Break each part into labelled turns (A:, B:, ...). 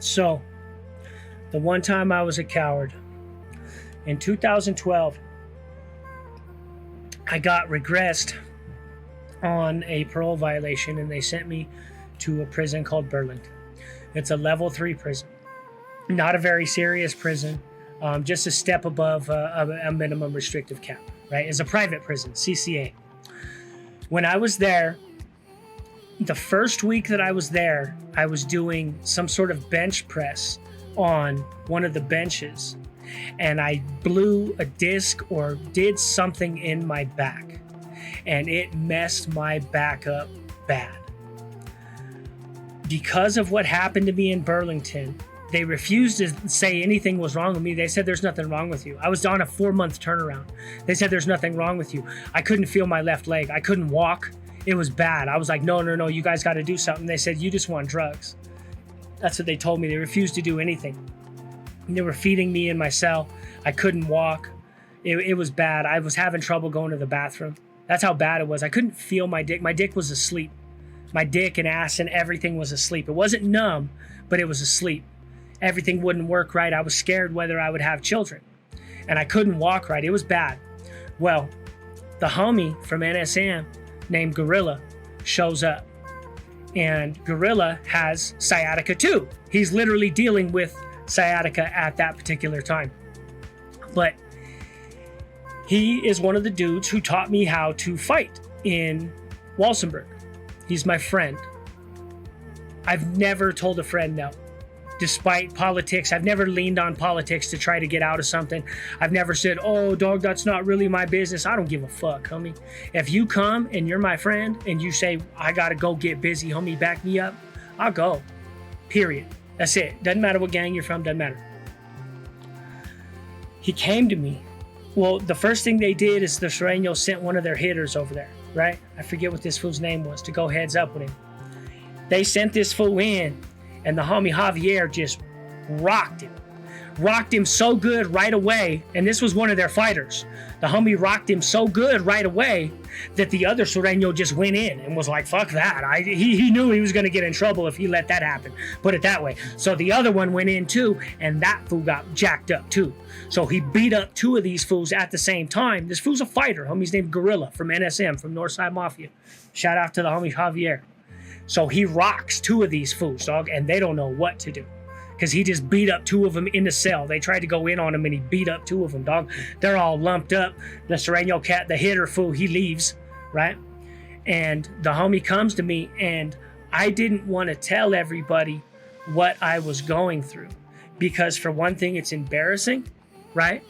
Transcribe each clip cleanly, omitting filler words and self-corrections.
A: So, the one time I was a coward, in 2012, I got regressed on a parole violation and they sent me to a prison called Burlington. It's a level 3 prison. Not a very serious prison, just a step above a minimum restrictive cap, right? It's a private prison, CCA. When I was there, the first week that I was there, I was doing some sort of bench press on one of the benches, and I blew a disc or did something in my back, and it messed my back up bad. Because of what happened to me in Burlington, they refused to say anything was wrong with me. They said, there's nothing wrong with you. I was on a 4-month turnaround. They said, there's nothing wrong with you. I couldn't feel my left leg. I couldn't walk. It was bad. I was like, no, you guys got to do something. They said, you just want drugs. That's what they told me. They refused to do anything. They were feeding me in my cell. I couldn't walk. It was bad. I was having trouble going to the bathroom. That's how bad it was. I couldn't feel my dick. My dick was asleep. My dick and ass and everything was asleep. It wasn't numb, but it was asleep. Everything wouldn't work right. I was scared whether I would have children. And I couldn't walk right. It was bad. Well, the homie from NSM named Gorilla shows up. And Gorilla has sciatica too. He's literally dealing with sciatica at that particular time. But he is one of the dudes who taught me how to fight in Walsenburg. He's my friend. I've never told a friend no. Despite politics, I've never leaned on politics to try to get out of something. I've never said, oh, dog, that's not really my business. I don't give a fuck, homie. If you come and you're my friend and you say, I gotta go get busy, homie, back me up, I'll go. Period. That's it. Doesn't matter what gang you're from, doesn't matter. He came to me. Well, the first thing they did is the Sureños sent one of their hitters over there, right? I forget what this fool's name was, to go heads up with him. They sent this fool in, and the homie Javier just rocked him so good right away. And this was one of their fighters. The homie rocked him so good right away that the other Sureño just went in and was like, fuck that. He knew he was going to get in trouble if he let that happen. Put it that way. So the other one went in too, and that fool got jacked up too. So he beat up 2 of these fools at the same time. This fool's a fighter. Homie's named Gorilla from NSM, from Northside Mafia. Shout out to the homie Javier. So he rocks 2 of these fools, dog, and they don't know what to do. Because he just beat up 2 of them in the cell. They tried to go in on him, and he beat up 2 of them, dog. They're all lumped up. The Sureño cat, the hitter fool, he leaves, right? And the homie comes to me, and I didn't want to tell everybody what I was going through. Because for one thing, it's embarrassing, right?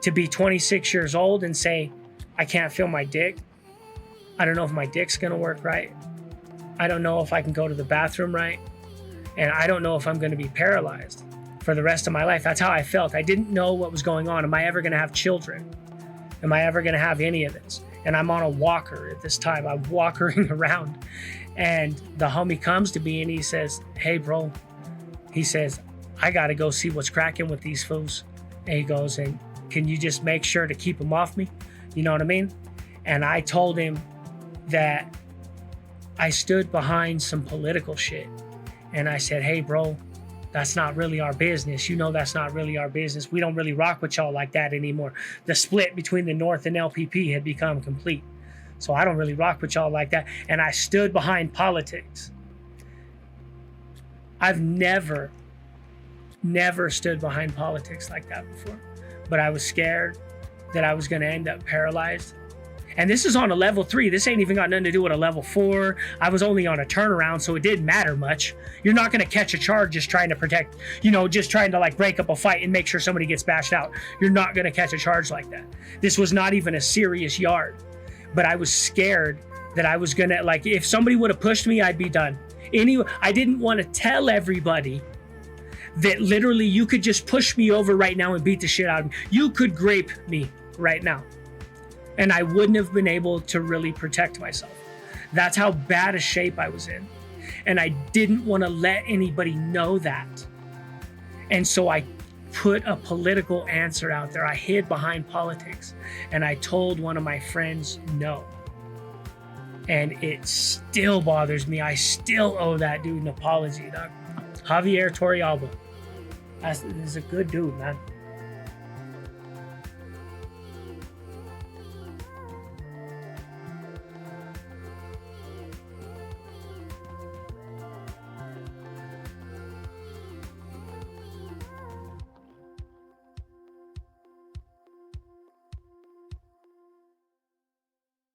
A: To be 26 years old and say, I can't feel my dick. I don't know if my dick's going to work right. I don't know if I can go to the bathroom right. And I don't know if I'm going to be paralyzed for the rest of my life. That's how I felt. I didn't know what was going on. Am I ever going to have children? Am I ever going to have any of this? And I'm on a walker at this time. I'm walkering around. And the homie comes to me and he says, hey, bro. He says, I got to go see what's cracking with these fools. And he goes, and can you just make sure to keep them off me? You know what I mean? And I told him that I stood behind some political shit. And I said, hey, bro, that's not really our business. You know that's not really our business. We don't really rock with y'all like that anymore. The split between the North and LPP had become complete. So I don't really rock with y'all like that. And I stood behind politics. I've never stood behind politics like that before. But I was scared that I was going to end up paralyzed. And this is on a level 3. This ain't even got nothing to do with a level 4. I was only on a turnaround, so it didn't matter much. You're not going to catch a charge just trying to protect, just trying to like break up a fight and make sure somebody gets bashed out. You're not going to catch a charge like that. This was not even a serious yard. But I was scared that I was going to, like, if somebody would have pushed me, I'd be done. Anyway, I didn't want to tell everybody that literally you could just push me over right now and beat the shit out of me. You could grape me right now. And I wouldn't have been able to really protect myself. That's how bad a shape I was in. And I didn't want to let anybody know that. And so I put a political answer out there. I hid behind politics. And I told one of my friends no. And it still bothers me. I still owe that dude an apology, dog. Javier Torrealba. He's a good dude, man.